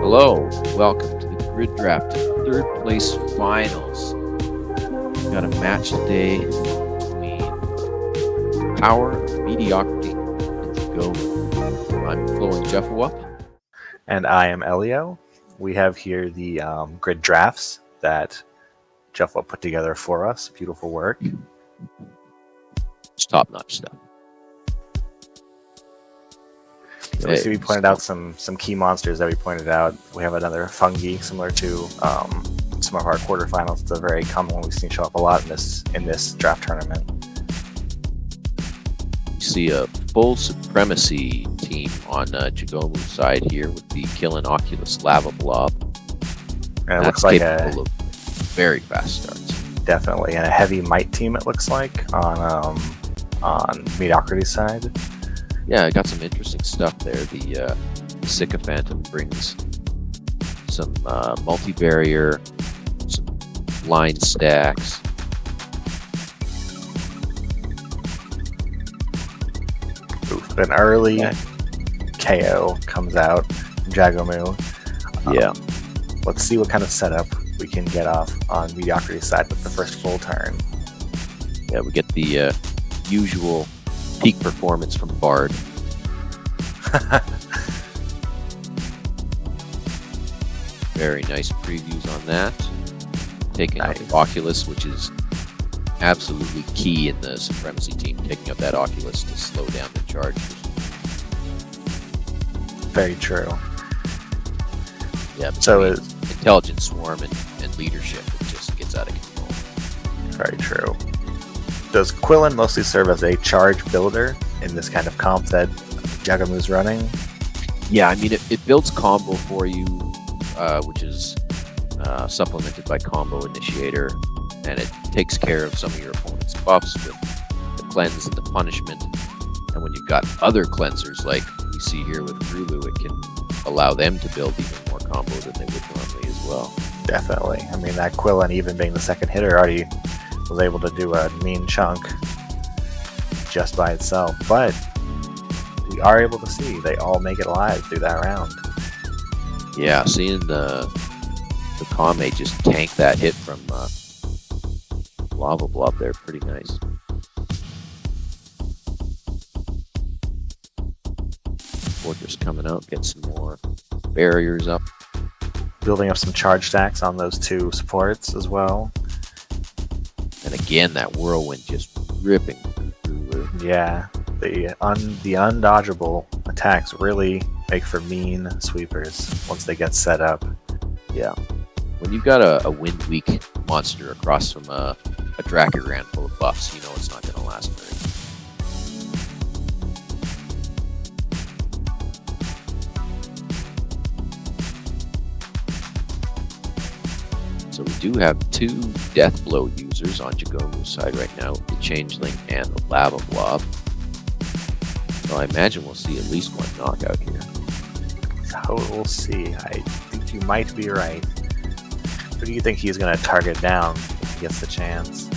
Hello, welcome to the Grid Draft third place finals. We've got a match today between Power of Mediocrity and Jagomu. I'm flowing Jeffo up. And I am Elio. We have here the grid drafts that Jeffo put together for us. Beautiful work. It's top-notch stuff. So we see we pointed out some key monsters that we pointed out. We have another fungi similar to some of our quarterfinals. It's a very common one we've seen show up a lot in this draft tournament. You see a full supremacy team on Jagomu's side here with the Killing Oculus Lava Blob. And it looks like a very fast starts. Definitely, and a heavy might team. It looks like on Mediocrity's side. Yeah, I got some interesting stuff there. The Sycophantum brings some multi-barrier, some line stacks. An early KO comes out from Jagomu. Yeah. Let's see what kind of setup we can get off on Mediocrity's side with the first full turn. Yeah, we get the usual peak performance from Bard. Very nice previews on that. Taking out the Oculus, which is absolutely key in the Supremacy team, taking up that Oculus to slow down the charges. Very true. Yeah, so Intelligent Swarm and Leadership, it just gets out of control. Very true. Does Quillen mostly serve as a charge builder in this kind of comp that Jagomu's running? Yeah, I mean, it builds combo for you, which is supplemented by Combo Initiator, and it takes care of some of your opponent's buffs with the cleanse and the punishment. And when you've got other cleansers like we see here with Rulu, it can allow them to build even more combo than they would normally as well. Definitely. I mean, that Quillen, even being the second hitter, already was able to do a mean chunk just by itself. But we are able to see they all make it alive through that round. Yeah, seeing the Kame just tank that hit from Lava Blob there, pretty nice. Fortress coming out, get some more barriers up. Building up some charge stacks on those two supports as well. And again, that Whirlwind just ripping through. Yeah, the undodgeable attacks really make for mean sweepers once they get set up. Yeah. When you've got a wind-weak monster across from a Dracogran full of buffs, you know it's not going to last very long. So we do have two Deathblow users on Jagomu's side right now, the Changeling and the Lava Blob. So I imagine we'll see at least one knockout here. So we'll see. I think you might be right. Who do you think he's going to target down if he gets the chance?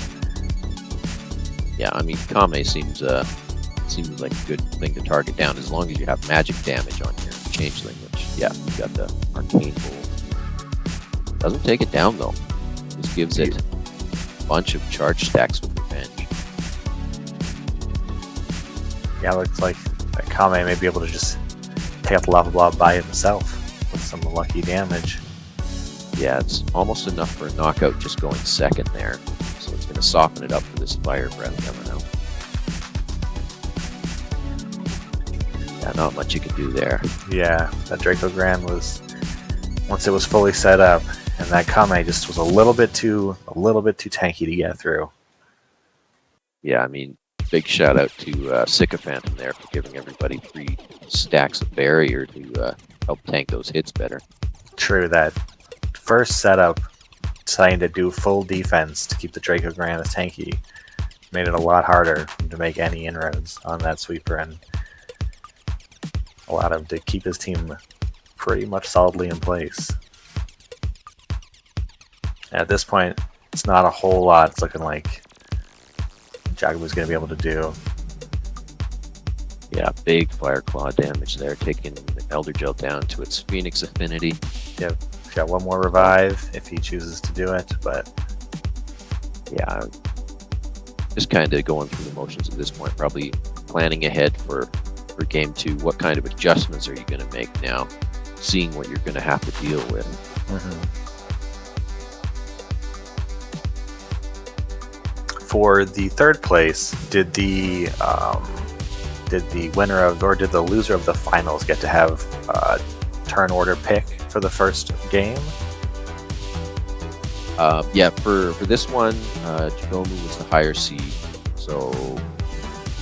Yeah, I mean, Kame seems like a good thing to target down as long as you have magic damage on your Changeling, which, yeah, you got the Arcane Bolt. Doesn't take it down, though. Just gives it a bunch of charge stacks with Revenge. Yeah, looks like Kame may be able to just take out the Lava Blob by himself with some lucky damage. Yeah, it's almost enough for a knockout just going second there. So it's going to soften it up for this Fire Breath coming out. Yeah, not much you can do there. Yeah, that Dracogran was, once it was fully set up, and that Kame just was a little bit too tanky to get through. Yeah, I mean, big shout out to Sycophantum there for giving everybody 3 stacks of barrier to help tank those hits better. True, that first setup, trying to do full defense to keep the Dracogran as tanky, made it a lot harder to make any inroads on that sweeper and allowed him to keep his team pretty much solidly in place. At this point, it's not a whole lot it's looking like Jagomu's going to be able to do. Yeah, big Fire Claw damage there, taking the Elder Gel down to its Phoenix affinity. Yep. He's got one more revive if he chooses to do it, but Yeah, just kind of going through the motions at this point, probably planning ahead for game 2. What kind of adjustments are you going to make now, seeing what you're going to have to deal with? For the third place, did the winner of, or did the loser of the finals get to have turn order pick for the first game? Yeah, for this one, Jagomu was the higher seed, so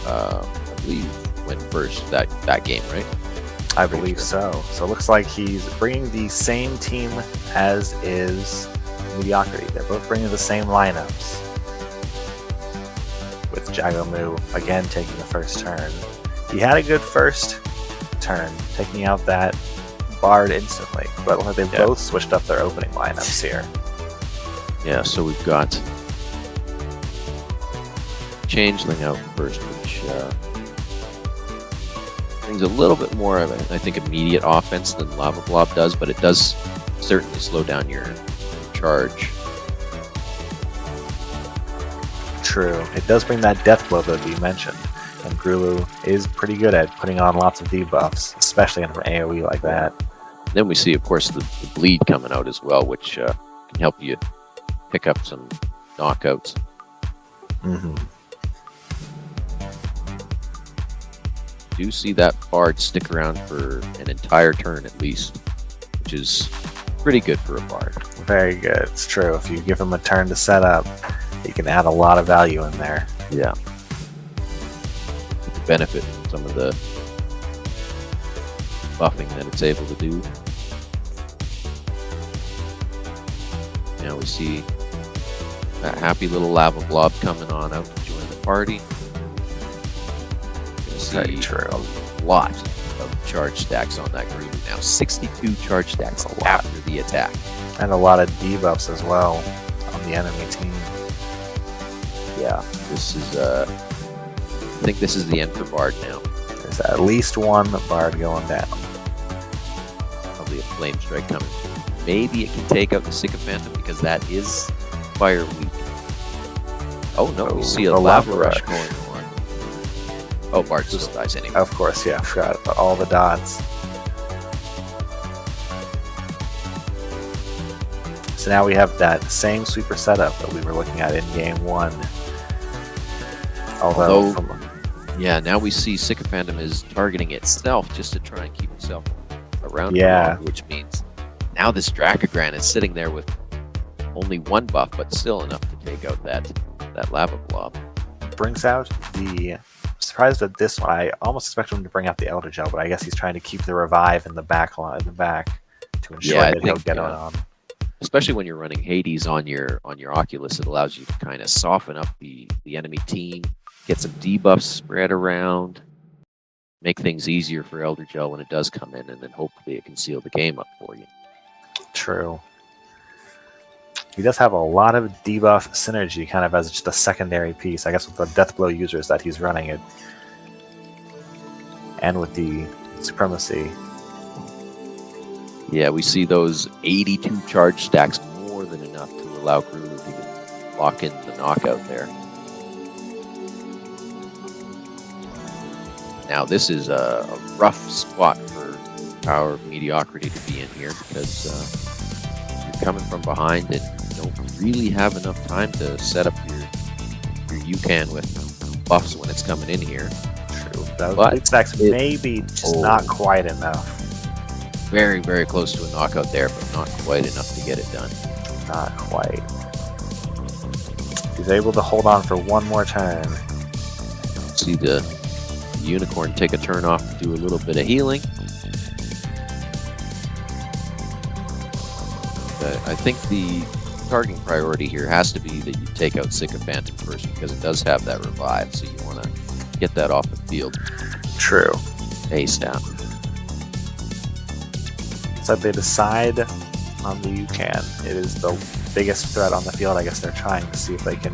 I believe went first that game, right? I believe so. So it looks like he's bringing the same team as is Mediocrity. They're both bringing the same lineups, with Jagomu again taking the first turn. He had a good first turn, taking out that Bard instantly, but they both switched up their opening lineups here. Yeah, so we've got Changeling out first, which brings a little bit more of, I think, immediate offense than Lava Blob does, but it does certainly slow down your charge. True. It does bring that death blow that you mentioned, and Grulu is pretty good at putting on lots of debuffs, especially in an AoE like that. Then we see, of course, the bleed coming out as well, which can help you pick up some knockouts. Do see that Bard stick around for an entire turn at least, which is pretty good for a Bard. Very good. It's true. If you give him a turn to set up, you can add a lot of value in there. Yeah. You can benefit from some of the buffing that it's able to do. Now we see that happy little Lava Blob coming on out to join the party. Very true. A lot of charge stacks on that group now. 62 charge stacks after the attack. And a lot of debuffs as well on the enemy team. Yeah, this is I think this is the end for Bard now. There's at least one Bard going down. Probably a Flame Strike coming. Maybe it can take out the Sycophantum because that is fire weak. Oh no, we see a Lava Rush going on. Oh, Bard still dies anyway. Of course, yeah, I forgot about all the dots. So now we have that same sweeper setup that we were looking at in game 1. Although yeah, now we see Sycophantum is targeting itself just to try and keep itself around. Yeah. Which means now this Dracogran is sitting there with only one buff, but still enough to take out that Lava Blob. Brings out the... Surprised at this one. I almost expected him to bring out the Elder Gel, but I guess he's trying to keep the revive in the back to ensure that he'll get it on. Especially when you're running Hades on your Oculus, it allows you to kind of soften up the enemy team, get some debuffs spread around, make things easier for Elder Gel when it does come in, and then hopefully it can seal the game up for you. True. He does have a lot of debuff synergy kind of as just a secondary piece, I guess, with the Death Blow users that he's running it. And with the Supremacy. Yeah, we see those 82 charge stacks more than enough to allow Grulu to lock in the knockout there. Now this is a rough spot for Power of Mediocrity to be in here because you're coming from behind and you don't really have enough time to set up your UCAN with buffs when it's coming in here. True. Those stacks maybe just not quite enough. Very, very close to a knockout there, but not quite enough to get it done. Not quite. He's able to hold on for one more turn. See the Unicorn take a turn off to do a little bit of healing. I think the targeting priority here has to be that you take out Sycophantum first because it does have that revive, so you want to get that off the field. True. ASAP. So they decide on the UCAN. It is the biggest threat on the field. I guess they're trying to see if they can.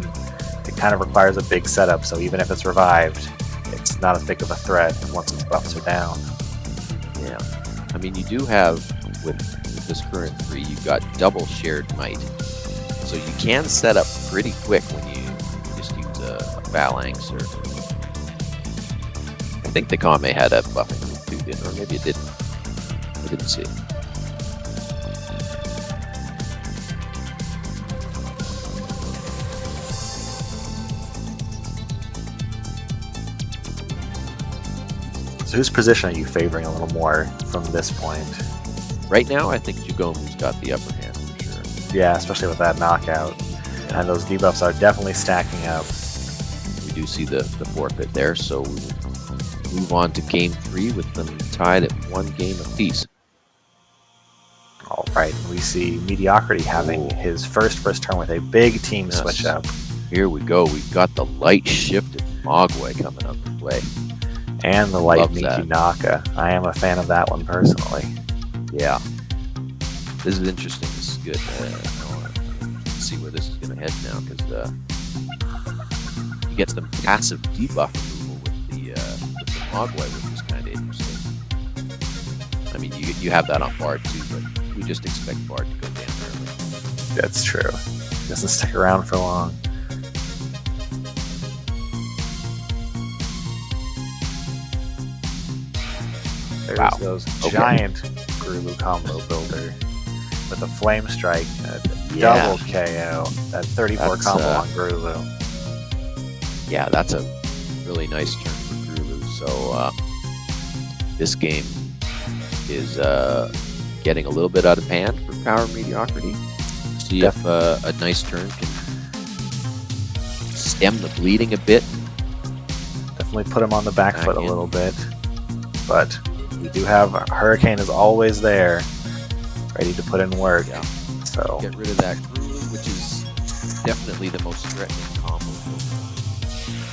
It kind of requires a big setup, so even if it's revived, it's not as big of a threat once its buffs are down. Yeah. I mean, you do have, with this current 3, you've got double shared might. So you can set up pretty quick when you just use a phalanx, or I think the Kame had a buffing move too, didn't, or maybe it didn't. I didn't see. So whose position are you favoring a little more from this point? Right now, I think Jagomu's got the upper hand for sure. Yeah, especially with that knockout. Yeah. And those debuffs are definitely stacking up. We do see the forfeit there, so we will move on to game 3 with them tied at 1 game apiece. All right, we see Mediocrity having his first turn with a big team switch up. Here we go. We've got the light shifted Mogwai coming up to play. And the light Love Miki that. Naka. I am a fan of that one personally. Yeah. This is interesting. This is good. I want to see where this is going to head now, because you get some passive debuff removal with the Mogwai, which is kind of interesting. I mean, you have that on Bard too, but we just expect Bard to go down early. That's true. Doesn't stick around for long. There's Wow. those Okay. giant Grulu combo builder with a Flame Strike, a Yeah. double KO, that 34 That's, combo on Grulu. Yeah, that's a really nice turn for Grulu. So this game is getting a little bit out of hand for Power Mediocrity. See if a nice turn can stem the bleeding a bit. Definitely put him on the back foot a in. little bit. But we do have Hurricane is always there, ready to put in work. Yeah. So Get rid of that Grulu, which is definitely the most threatening combo.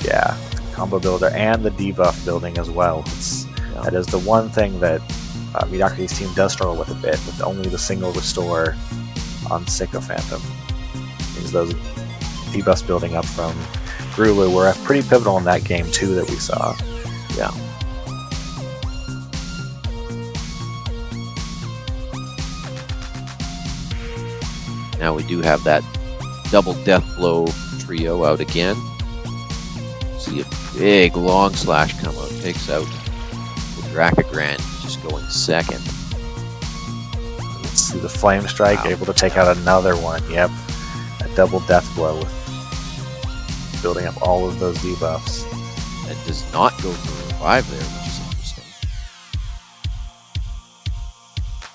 yeah, combo builder and the debuff building as well. That is the one thing that Mediocrity's team does struggle with a bit, with only the single restore on Sycophantom. Because those debuffs building up from Grulu were pretty pivotal in that game too that we saw. Yeah. Now we do have that double death blow trio out again. See a big long slash come out, takes out the Dracogran, just going second. Let's see the Flame Strike, Wow. able to take out another one. Yep, a double death blow with building up all of those debuffs. And does not go for a revive there, which is interesting.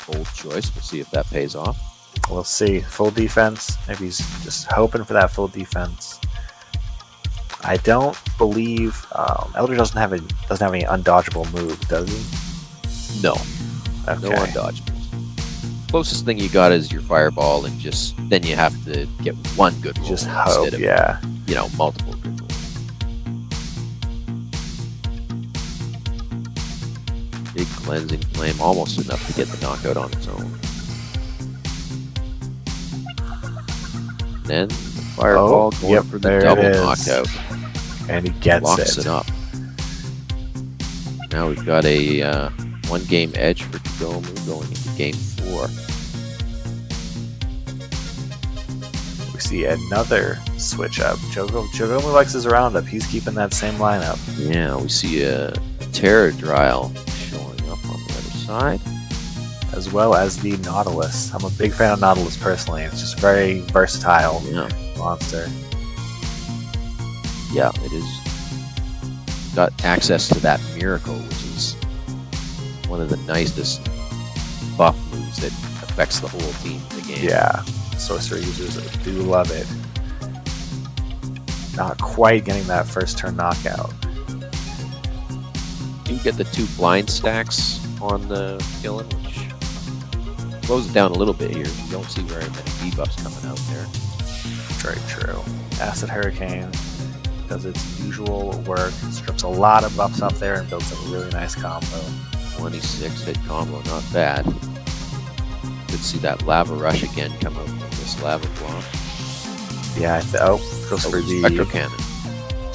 Bold choice. We'll see if that pays off. We'll see. Full defense. Maybe he's just hoping for that full defense. I don't believe Elder doesn't have any undodgeable move, does he? No. Okay. No undodgeables. Closest thing you got is your fireball, and just then you have to get one good roll Just hope, instead of yeah. multiple good rolls. Big cleansing flame, almost enough to get the knockout on its own. Then the fireball going yep, for the there double it is. knockout. And he gets Locks it. it up. Now we've got a 1 game edge for Jagomu going into game 4. We see another switch up. Jagomu likes his roundup. He's keeping that same lineup. Yeah, we see a Terror Dryal showing up on the other side. As well as the Nautilus. I'm a big fan of Nautilus personally. It's just a very versatile Yeah, monster. yeah, it is. Got access to that Miracle, which is one of the nicest buff moves that affects the whole team in the game. Yeah, sorcerer users do love it. Not quite getting that first turn knockout. You get the 2 blind stacks on the killing, which slows it down a little bit here. You don't see very many debuffs coming out there. Very true. Acid Hurricane does its usual work, strips a lot of buffs up there and builds a really nice combo. 26 hit combo, not bad. Could see that Lava Rush again come out from this Lava Block. Yeah, goes for the Spectral Cannon.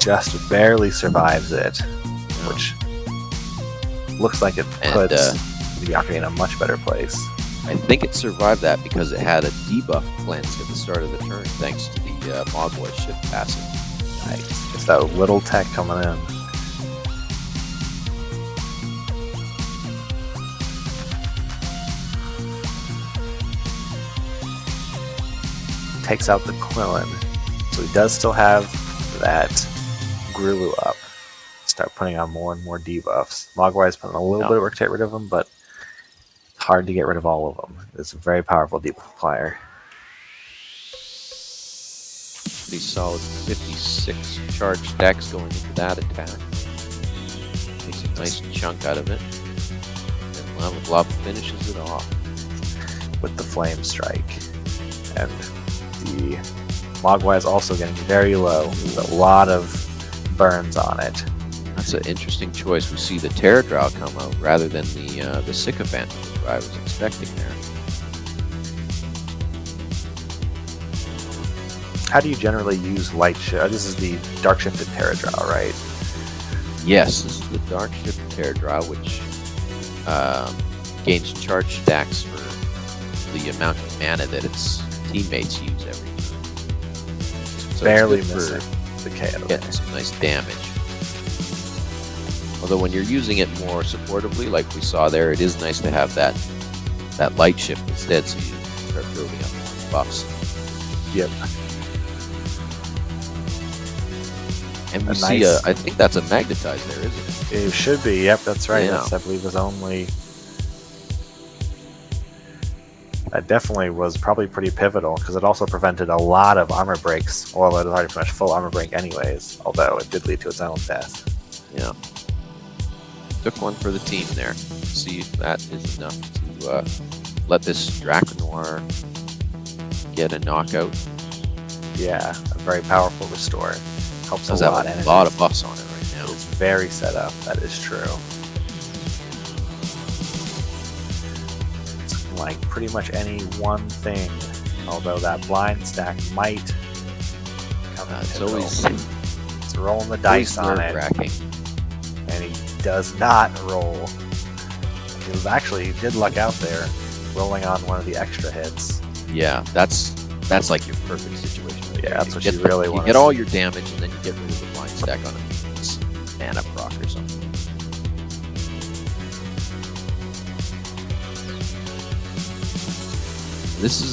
just barely survives it, which looks like it And puts Mediocrity in a much better place. I think it survived that because it had a debuff cleansed at the start of the turn, thanks to the Mogwai shift passive. Nice. Just that little tech coming in. Takes out the Quillen. So he does still have that Grulu up. Start putting on more and more debuffs. Mogwai's putting a little bit of work to get rid of them, but it's hard to get rid of all of them. It's a very powerful debuff applier. Pretty solid 56 charge stacks going into that attack. Takes a nice chunk out of it. And Lava Blob finishes it off with the Flame Strike. And the Mogwai is also getting very low. There's a lot of burns on it. That's an interesting choice. We see the Terror Drow come out rather than the Sycophant, which I was expecting there. How do you generally use Light Shift? This is the Dark Shifted Terror Drow, right? Yes, this is the Dark Shifted Terror Drow, which gains charge stacks for the amount of mana that its teammates use every turn. So barely it's good missing the KO. Getting some nice damage. Although when you're using it more supportively, like we saw there, it is nice to have that light shift instead, so you start building up more buffs. Yep. And we see, I think that's a magnetize there, isn't it? It should be. Yep, that's right. Yeah. That's, I believe, was only. That definitely was probably pretty pivotal because it also prevented a lot of armor breaks. Well, it was already pretty much full armor break anyways, although it did lead to its own death. Yeah. Took one for the team there. See if that is enough to let this Draconoir get a knockout. Yeah, a very powerful restore. Helps Does a lot. have a lot of buffs on it right now. It's very set up. That is true. It's like pretty much any one thing. Although that blind stack might come in. It's always it's rolling the dice on it. Nerve-wracking. And he does not roll. He did luck out there, rolling on one of the extra hits. Yeah, that's like your perfect situation. Right Yeah, there. that's what you really want. You get all your damage, and then you get rid of the blind stack on a mana proc or something. It's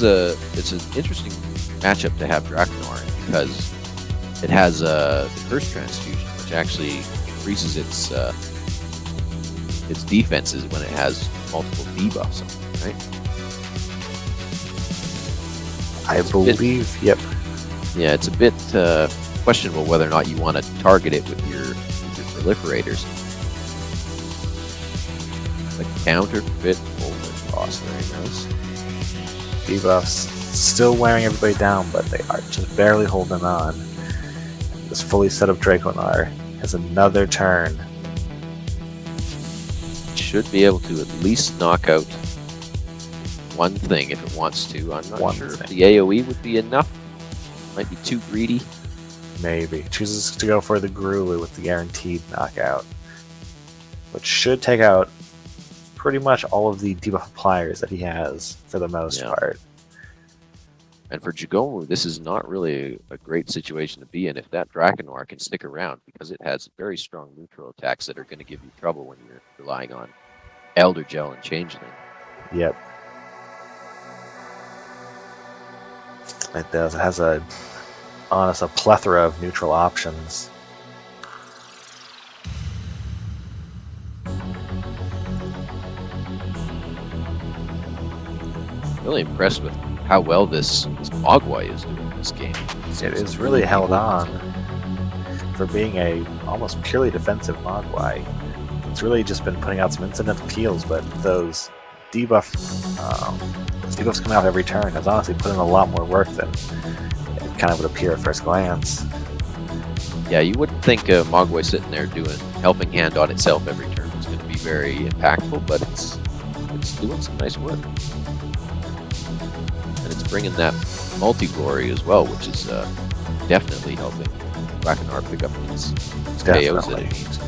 an interesting matchup to have Draconoir in because it has the Curse Transfusion, which actually increases its defenses when it has multiple debuffs on it, right? I believe, yep. Yeah, it's a bit questionable whether or not you want to target it with your proliferators. The counterfeit Boulder Boss, very nice. Debuffs still wearing everybody down, but they are just barely holding on. This fully set up Draconoir has another turn. Should be able to at least knock out one thing if it wants to. I'm not sure if the AoE would be enough. Might be too greedy. Maybe. Chooses to go for the Grulu with the guaranteed knockout, which should take out pretty much all of the debuff appliers that he has for the most part. And for Jagomu, this is not really a great situation to be in if that Draconoir can stick around because it has very strong neutral attacks that are going to give you trouble when you're relying on Elder Gel and Changeling. Yep. It does. It has a plethora of neutral options. Really impressed with how well this Mogwai is doing in this game. It is really held on for being a almost purely defensive Mogwai. It's really just been putting out some incidental kills, but those debuffs coming out every turn has honestly put in a lot more work than it kind of would appear at first glance. Yeah, you wouldn't think a Mogwai sitting there doing helping hand on itself every turn is going to be very impactful, but it's doing some nice work. And it's bringing that multi-glory as well, which is definitely helping Draconoir pick up these KOs that it needs.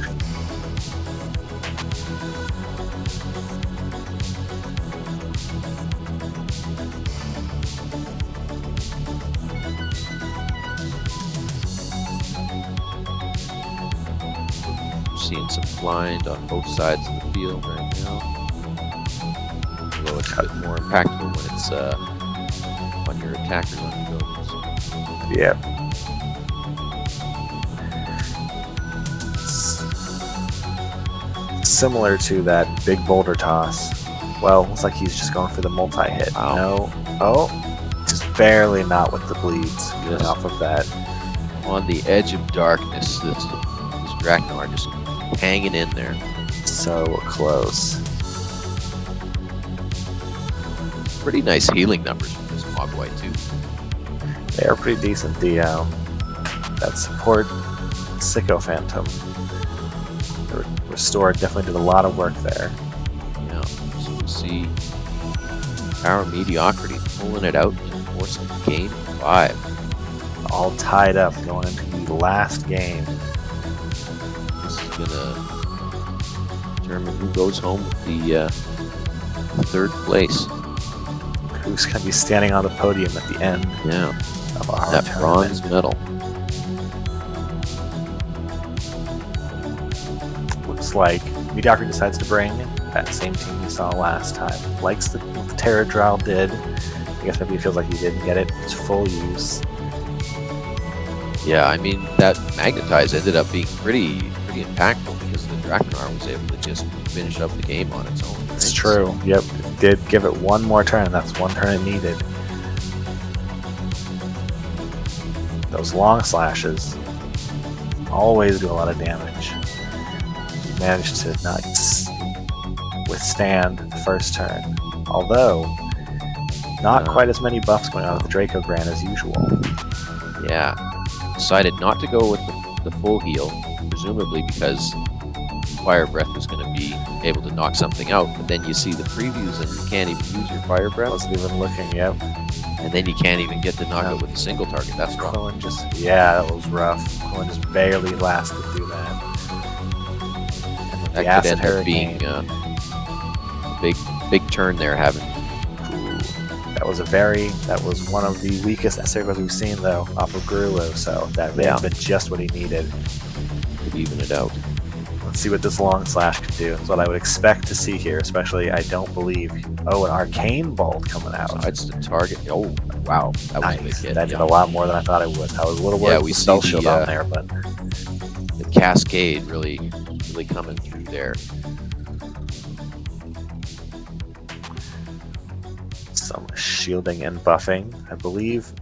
seeing some blind on both sides of the field right now. Although it's a bit more impactful when it's on your attackers on your buildings. Yep. Similar to that big boulder toss. Well, looks like he's just going for the multi-hit. Wow. No. Oh, just barely not with the bleeds Yes. off of that. On the edge of darkness, this Draknar just hanging in there. So close. Pretty nice healing numbers from this Mogwai too. They are pretty decent. The that support Sycophantom restored definitely did a lot of work there. Yeah, so we see Power Mediocrity pulling it out to force a gain of 5. All tied up going into the last game. This is gonna determine who goes home with the third place. Who's going to be standing on the podium at the end Yeah, of our that tournament. bronze medal. Looks like Mediocrity decides to bring that same team we saw last time. Likes the Terradrell did. I guess maybe it feels like he didn't get it its full use. Yeah, I mean that Magnetize ended up being pretty impactful because the Draknar was able to just finish up the game on its own. It's right? true. Yep. It did give it one more turn, and that's one turn it needed. Those long slashes always do a lot of damage. He managed to not withstand the first turn. Although, not quite as many buffs going on with the Draco Grant as usual. Yeah, decided not to go with the full heal, presumably because Fire Breath was going to be able to knock something out. But then you see the previews and you can't even use your Fire Breath, Wasn't even looking, yep. and then you can't even get the knockout with a single target. That's rough. Quillen just, yeah, that was rough. Quillen just barely lasted through that. And with the That could Acid end up Hurricane, being a big turn there, having. that was one of the weakest SRs we've seen though, off of Gurulu, so that may have been just what he needed. Could even it out. Let's see what this long slash can do. That's what I would expect to see here, especially I don't believe. Oh, an Arcane Bolt coming out. That's the target. Oh, wow. That was a big Nice. hit. That did a lot more than I thought it would. I was a little worried with we the spell see shield the, on there, but The cascade really coming through there. some shielding and buffing. I believe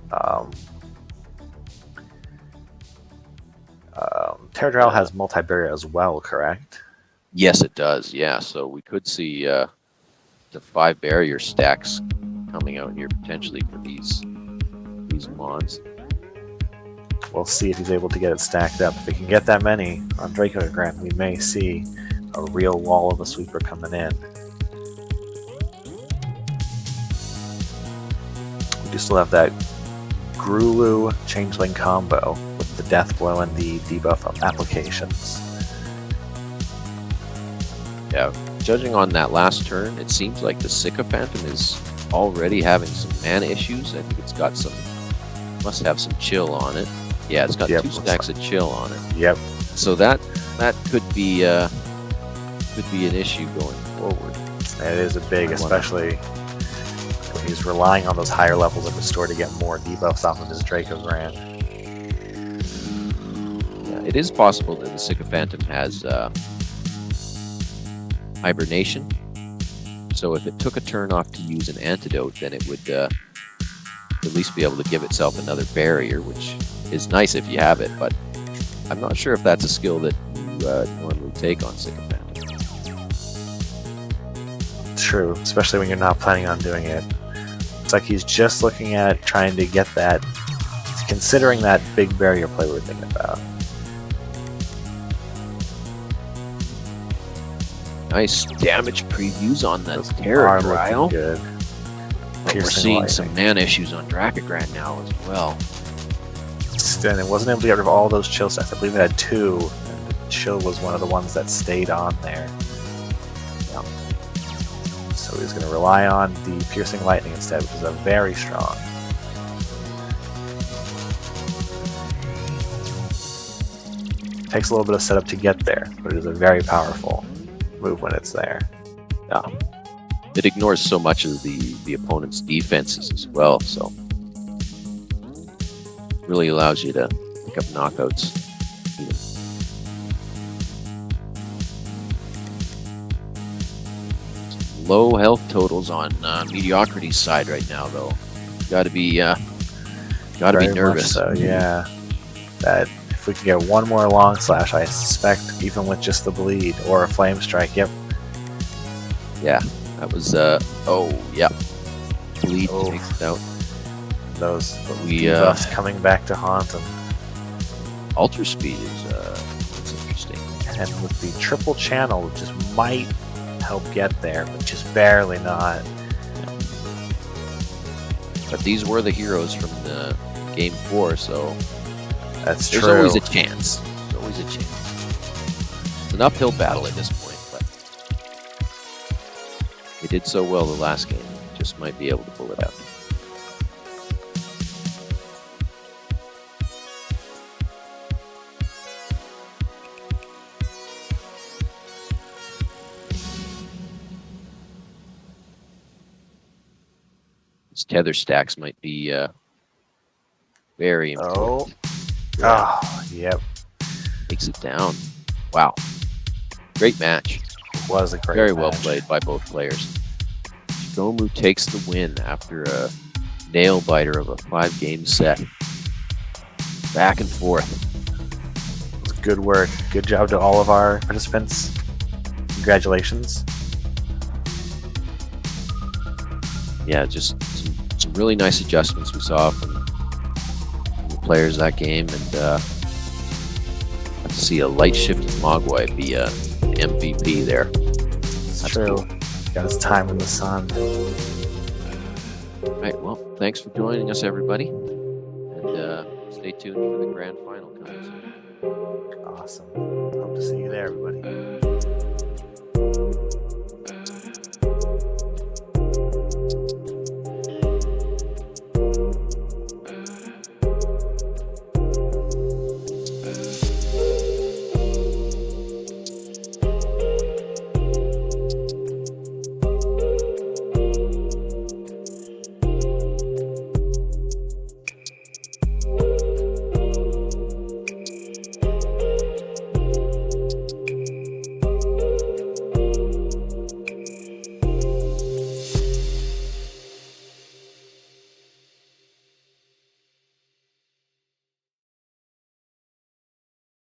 Terradrell has multi-barrier as well, correct? Yes, it does. Yeah, so we could see the 5 barrier stacks coming out here potentially for these mods. We'll see if he's able to get it stacked up. If he can get that many on Draco Grant, we may see a real wall of a sweeper coming in. We do still have that Grulu Changeling combo with the Death Blow and the debuff of applications. Yeah, judging on that last turn, it seems like the Sycophantom is already having some mana issues. I think it's got some, must have some chill on it. Yeah, it's got 2 stacks of chill on it. Yep. So that could be an issue going forward. It is a big, especially when he's relying on those higher levels of Restore to get more debuffs off of his Draco Grant. Yeah, it is possible that the Sycophantom has hibernation. So if it took a turn off to use an antidote, then it would at least be able to give itself another barrier, which is nice if you have it, but I'm not sure if that's a skill that you normally take on Sycophantom. True, especially when you're not planning on doing it. It's like he's just looking at trying to get that, considering that big barrier play we were thinking about. Nice damage previews on that Those are Terradrell. looking good. But we're Piercing seeing lightning. some mana issues on Drakogrant now as well. And it wasn't able to get rid of all those chill stacks. I believe it had 2, and the chill was one of the ones that stayed on there. Yeah. So he's going to rely on the piercing lightning instead, which is a very strong. Takes a little bit of setup to get there, but it is a very powerful move when it's there. Yeah. It ignores so much of the opponent's defenses as well, so really allows you to pick up knockouts. Low health totals on Mediocrity's side right now, though. Got to be Very nervous. much so, yeah. That if we can get one more long slash, I suspect, even with just the bleed or a flame strike, yep. Yeah, that was bleed Oh. takes it out. Those We debuffs coming back to haunt him. Ultra speed is it's interesting. And with the triple channel, it just might help get there, but just barely not. But these were the heroes from the game 4, so That's there's true. always a chance. There's always a chance. It's an uphill battle at this point, but we did so well the last game. Just might be able to pull it out. These tether stacks might be very important. Oh, yep. Takes it down. Wow. Great match. It was a great Very well match. played by both players. Jagomu takes the win after a nail biter of a 5-game set. Back and forth. It was good work. Good job to all of our participants. Congratulations. Yeah, just some really nice adjustments we saw from the players that game, and got to see a light shifted Mogwai be a MVP there. It's That's true. cool. Got his time in the sun. All right, well, thanks for joining us, everybody, and stay tuned for the grand final coming soon. Awesome. Hope to see you there, everybody.